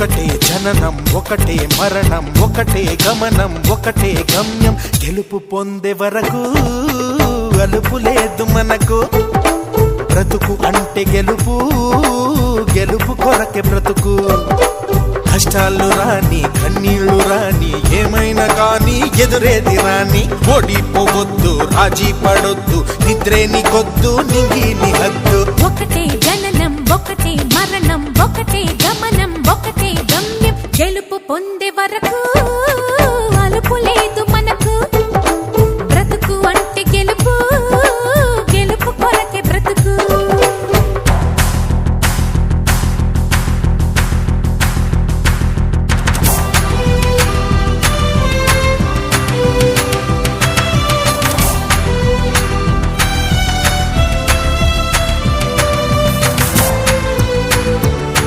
ఒకటే జననం ఒకటే మరణం ఒకటే గమనం ఒకటే గమ్యం గెలుపు పొందే వరకు అలుపు లేదు మనకు బ్రతుకు అంటే గెలుపు గెలుపు కొరకే బ్రతుకు కష్టాలు రాని కన్నీళ్లు రాని ఏమైనా కానీ ఎదురేది రాని ఓడిపోవద్దు రాజీ పడొద్దు నిద్రే నీకొద్దు నింగి నీ హద్దు ఒకటే జననం ఒకటే మరణం ఒకటే గమనం ఒకటే గమ్యం గెలుపు పొందే వరకు